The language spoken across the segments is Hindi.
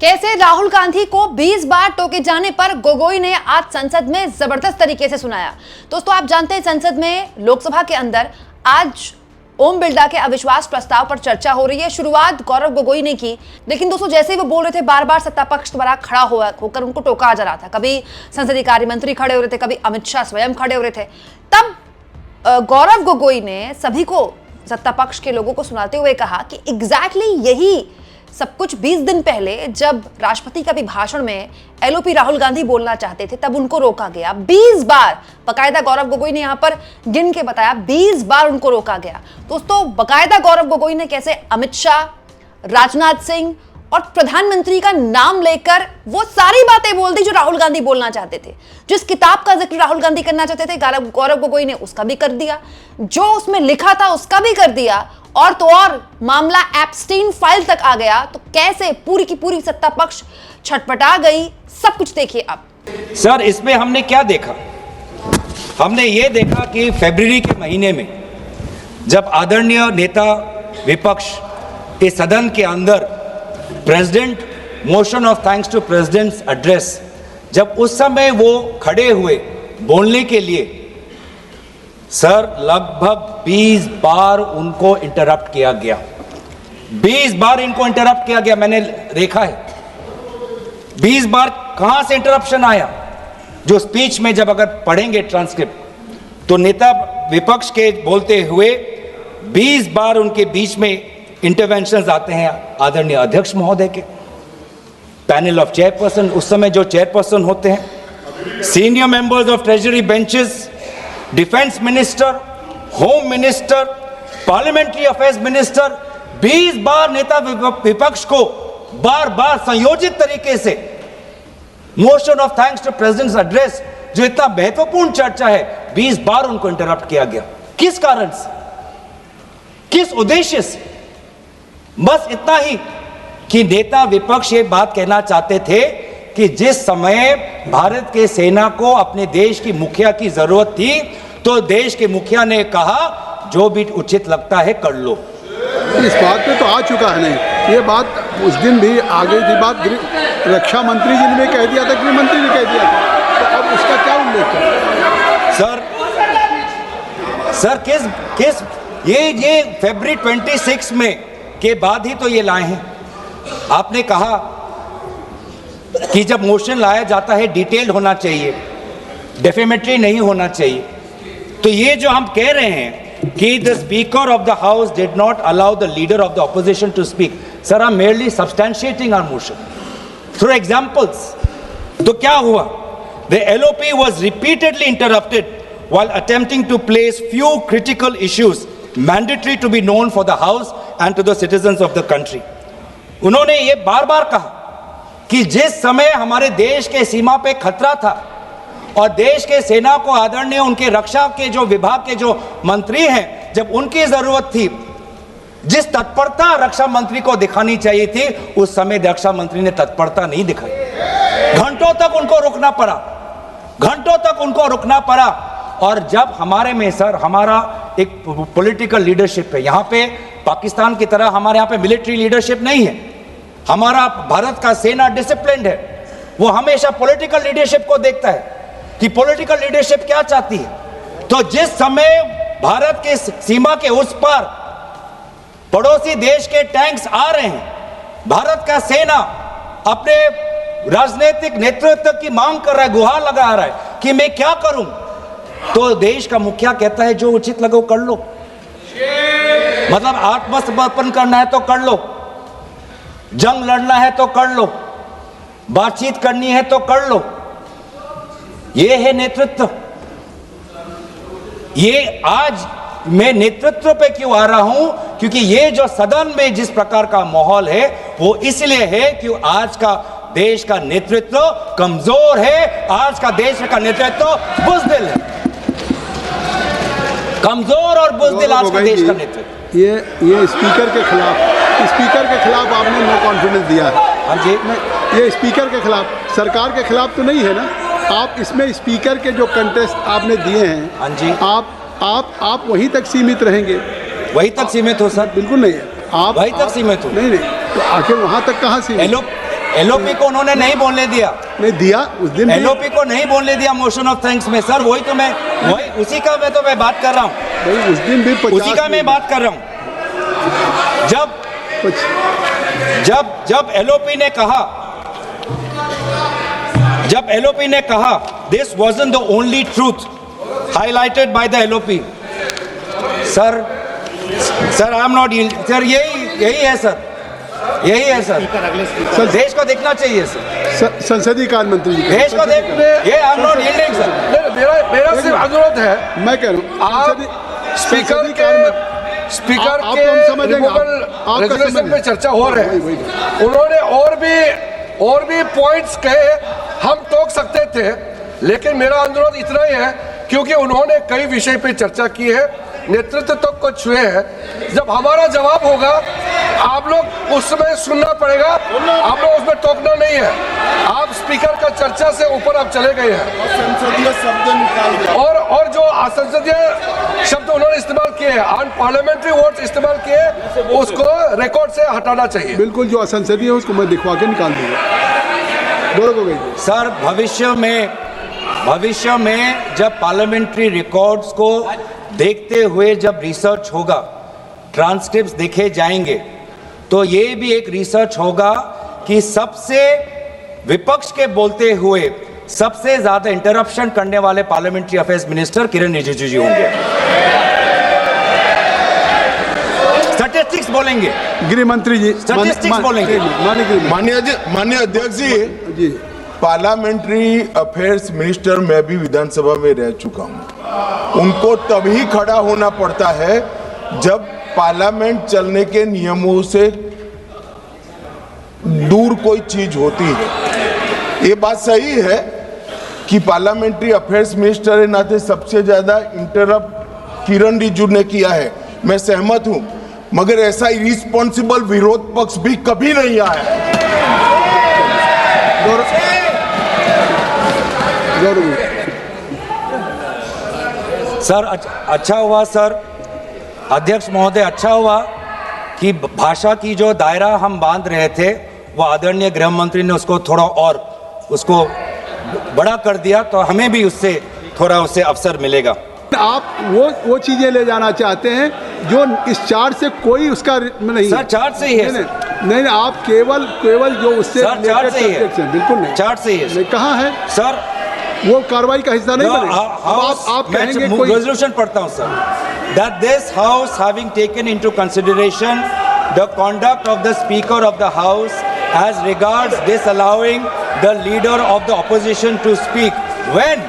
कैसे राहुल गांधी को 20 बार टोके जाने पर गोगोई ने आज संसद में जबरदस्त तरीके से सुनाया। दोस्तों, आप जानते हैं संसद में लोकसभा के अंदर आज ओम बिरला के अविश्वास प्रस्ताव पर चर्चा हो रही है। शुरुआत गौरव गोगोई ने की, लेकिन दोस्तों जैसे ही वो बोल रहे थे बार बार सत्ता पक्ष द्वारा खड़ा होकर उनको टोका जा रहा था। कभी संसदीय कार्य मंत्री खड़े हो रहे थे, कभी अमित शाह स्वयं खड़े हो रहे थे। तब गौरव गोगोई ने सभी को, सत्ता पक्ष के लोगों को सुनाते हुए कहा कि एग्जैक्टली यही सब कुछ 20 दिन पहले जब राष्ट्रपति के अभिभाषण में एलओपी राहुल गांधी बोलना चाहते थे तब उनको रोका गया। 20 बार, बकायदा गौरव गोगोई ने यहां पर गिन के बताया, 20 बार उनको रोका गया। दोस्तों, बकायदा गौरव गोगोई ने कैसे अमित शाह, राजनाथ सिंह और प्रधानमंत्री का नाम लेकर वो सारी बातें बोल दी जो राहुल गांधी बोलना चाहते थे। जिस किताब का जिक्र राहुल गांधी करना चाहते थे गौरव गोगोई ने उसका भी कर दिया, जो उसमें लिखा था उसका भी कर दिया, और तो और मामला एप्स्टीन फाइल तक आ गया। तो कैसे पूरी की पूरी सत्ता पक्ष छटपटा गई, सब कुछ देखिए अब। सर, इसमें हमने क्या देखा? हमने ये देखा कि फरवरी के महीने में जब आदरणीय नेता विपक्ष इस सदन के अंदर president motion of thanks to president's address, जब उस समय वो खड़े हुए बोलने के लिए, सर लगभग 20 बार उनको इंटरप्ट किया गया। 20 बार इनको इंटरप्ट किया गया, मैंने देखा है। 20 बार कहां से इंटरप्शन आया? जो स्पीच में जब अगर पढ़ेंगे ट्रांसक्रिप्ट तो नेता विपक्ष के बोलते हुए 20 बार उनके बीच में इंटरवेंशंस आते हैं आदरणीय अध्यक्ष महोदय के, पैनल ऑफ चेयरपर्सन, उस समय जो चेयरपर्सन होते हैं, senior members of treasury benches, defence minister, home minister, parliamentary affairs minister. 20 बार नेता विपक्ष को बार बार संयोजित तरीके से motion of thanks to president's address, जो इतना महत्वपूर्ण चर्चा है, 20 बार उनको इंटरप्ट किया गया। किस कारण से, किस उद्देश्य से? बस इतना ही कि नेता विपक्ष ये बात कहना चाहते थे कि जिस समय भारत के सेना को अपने देश की मुखिया की जरूरत थी तो देश के मुखिया ने कहा जो भी उचित लगता है कर लो। इस बात पे तो आ चुका है नहीं, ये बात उस दिन भी आ गई थी। बात रक्षा मंत्री जी ने कह दिया था, गृह मंत्री ने कह दिया था, तो अब उसका क्या उल्लेख है? सर किस ये फरवरी 26 में के बाद ही तो ये लाए हैं। आपने कहा कि जब मोशन लाया जाता है डिटेल होना चाहिए, डेफेमेटरी नहीं होना चाहिए। तो ये जो हम कह रहे हैं कि the speaker of the house did not allow the leader of the opposition to speak, sir I am merely substantiating our motion through examples. तो क्या हुआ? The LOP was repeatedly interrupted while attempting to place few critical issues mandatory to be known for the house and to the citizens of the country। उन्होंने ये बार बार कहा कि जिस समय हमारे देश के सीमा पे खतरा था और देश के सेना को आदरणीय उनके रक्षा के जो विभाग के जो मंत्री हैं, जब उनकी जरूरत थी, जिस तत्परता रक्षा मंत्री को दिखानी चाहिए थी, उस समय रक्षा मंत्री ने तत्परता नहीं दिखाई। घंटों तक उनको रुकना पड़ा, घंटों तक उनको रुकना पड़ा। और जब हमारे में सर हमारा एक पॉलिटिकल लीडरशिप है, यहाँ पे पाकिस्तान की तरह हमारे यहाँ पे मिलिट्री लीडरशिप नहीं है। हमारा भारत का सेना डिसिप्लिन्ड है, वो हमेशा पॉलिटिकल लीडरशिप को देखता है कि पॉलिटिकल लीडरशिप क्या चाहती है। तो जिस समय भारत के सीमा के उस पार पड़ोसी देश के टैंक्स आ रहे हैं, भारत का सेना अपने राजनीतिक नेतृत्व की मांग कर रहा है, गुहार लगा रहा है कि मैं क्या करूं, तो देश का मुखिया कहता है जो उचित लगे कर लो। मतलब आत्मसमर्पण करना है तो कर लो, जंग लड़ना है तो कर लो, बातचीत करनी है तो कर लो। ये है नेतृत्व। ये आज मैं नेतृत्व पे क्यों आ रहा हूं? क्योंकि ये जो सदन में जिस प्रकार का माहौल है वो इसलिए है कि आज का देश का नेतृत्व कमजोर है, आज का देश का नेतृत्व बुज़दिल है, कमजोर और बुज़दिल आज का देश का नेतृत्व। ये स्पीकर के खिलाफ आपने नो कॉन्फिडेंस दिया है। हाँ जी, ये स्पीकर के खिलाफ, सरकार के खिलाफ तो नहीं है ना? आप इसमें स्पीकर के जो कंटेस्ट आपने दिए हैं, हाँ जी, आप वहीं तक सीमित रहेंगे? वहीं तक सीमित हो सर? बिल्कुल नहीं है, आप वहीं तक सीमित हो। नहीं, तो आखिर वहाँ तक कहाँ सीमित? एलओपी को उन्होंने नहीं बोलने दिया, नहीं दिया उस दिन भी। एलओपी को नहीं बोलने दिया मोशन ऑफ थैंक्स में सर। वही उसी का मैं बात कर रहा हूँ, नहीं उस दिन भी उसी का मैं बात कर रहा हूँ। जब एलओपी ने कहा this wasn't the only truth highlighted by the LOP, sir I am not, sir यही है सर, यही है सर। देश को देखना चाहिए सर, संसदीय कार्य मंत्री जी देश को देख, ये I am not yielding sir. मेरा सिर्फ अनुरोध है, मैं कह रहा हूँ आप स्पीकर के रेजोल्यूशन पे चर्चा हो रहे हैं, उन्होंने और भी पॉइंट्स कहे, हम टोक सकते थे, लेकिन मेरा अनुरोध इतना ही है क्योंकि उन्होंने कई विषय पे चर्चा की है, नेतृत्व तक को छुए हैं। जब हमारा जवाब होगा आप लोग उसमें सुनना पड़ेगा, आप लोग उसमें टोकना नहीं है। आप स्पीकर का चर्चा से ऊपर आप चले गए हैं संसदीय शब्द निकाल दिया और जो असंसदीय शब्द उन्होंने इस्तेमाल किए हैं, अनपार्लियामेंट्री वर्ड्स इस्तेमाल किए, उसको रिकॉर्ड से हटाना चाहिए। बिल्कुल, जो असंसदीय है उसको मैं दिखवा के निकाल दूंगा। सर भविष्य में जब पार्लियामेंट्री रिकॉर्ड्स को देखते हुए जब रिसर्च होगा, ट्रांसक्रिप्ट्स देखे जाएंगे, तो ये भी एक रिसर्च होगा कि सबसे विपक्ष के बोलते हुए सबसे ज्यादा इंटरप्शन करने वाले पार्लियामेंट्री अफेयर्स मिनिस्टर किरण रिजिजू जी होंगे। स्टैटिस्टिक्स बोलेंगे, गृह मंत्री जी स्टैटिस्टिक्स बोलेंगे। माननीय अध्यक्ष जी, पार्लियामेंट्री अफेयर्स मिनिस्टर मैं भी विधानसभा में रह चुका हूं। उनको तभी खड़ा होना पड़ता है जब पार्लियामेंट चलने के नियमों से दूर कोई चीज होती है। ये बात सही है कि पार्लियामेंट्री अफेयर्स मिनिस्टर के नाते सबसे ज्यादा इंटरप्ट किरण रिजिजू ने किया है, मैं सहमत हूं, मगर ऐसा इरिस्पॉन्सिबल विरोध पक्ष भी कभी नहीं आया। सर अच्छा हुआ सर, अध्यक्ष महोदय, अच्छा हुआ कि भाषा की जो दायरा हम बांध रहे थे वो आदरणीय गृह मंत्री ने उसको थोड़ा और उसको बड़ा कर दिया, तो हमें भी उससे थोड़ा उससे अवसर मिलेगा। आप वो चीजें ले जाना चाहते हैं जो इस चार्ट से कोई उसका नहीं। सर चार्ट से ही है। नहीं, आप केवल जो उससे सर चार्ट से ही है, बिल्कुल नहीं, चार्ट से ही है। कहाँ है सर? वो कार्रवाई का हिस्सा नहीं बने। आप कहेंगे कोई रेजोल्यूशन पढ़ता हूं sir, that this house having taken into consideration the conduct of the speaker of the house as regards disallowing the leader of the opposition to speak when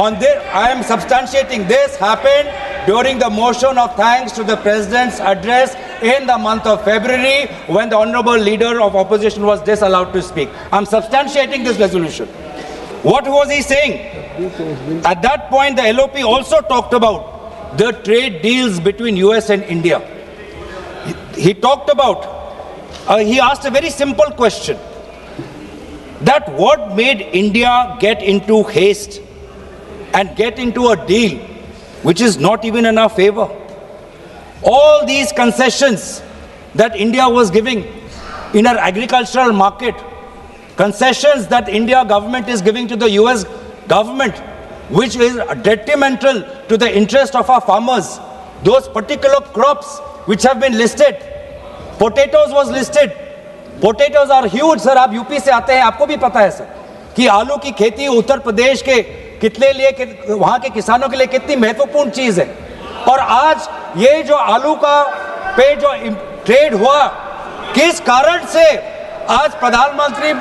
on this I am substantiating this happened during the motion of thanks to the president's address in the month of February when the honorable leader of opposition was disallowed to speak. I am substantiating this resolution. What was he saying? At that point, the LOP also talked about the trade deals between US and India. He talked about, he asked a very simple question, that what made India get into haste and get into a deal which is not even in our favor? All these concessions that India was giving in our agricultural market, concessions that India government is giving to the US government, which is detrimental to the interest of our farmers. Those particular crops which have been listed, potatoes was listed. Potatoes are huge, sir. आप यूपी से आते हैं, आपको भी पता है सर कि आलू की खेती उत्तर प्रदेश के कितने लिए, वहां के किसानों के लिए कितनी महत्वपूर्ण चीज है। और आज ये जो आलू का पे जो ट्रेड हुआ, किस कारण से आज प्रधानमंत्री,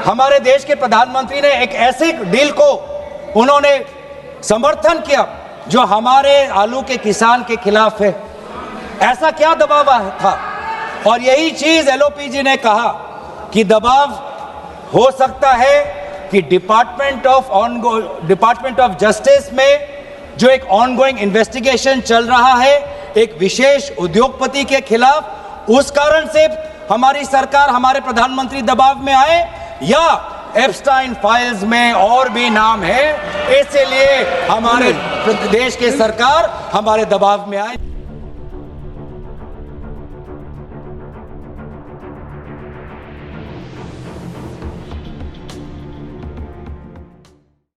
हमारे देश के प्रधानमंत्री ने एक ऐसे डील को उन्होंने समर्थन किया जो हमारे आलू के किसान के खिलाफ है? ऐसा क्या दबाव था? और यही चीज एलओपी जी ने कहा कि दबाव हो सकता है कि डिपार्टमेंट ऑफ जस्टिस में जो एक ऑनगोइंग इन्वेस्टिगेशन चल रहा है एक विशेष उद्योगपति के खिलाफ, उस कारण से हमारी सरकार, हमारे प्रधानमंत्री दबाव में आए, या एप्स्टाइन फाइल्स में और भी नाम है, इसलिए हमारे देश के सरकार हमारे दबाव में आए।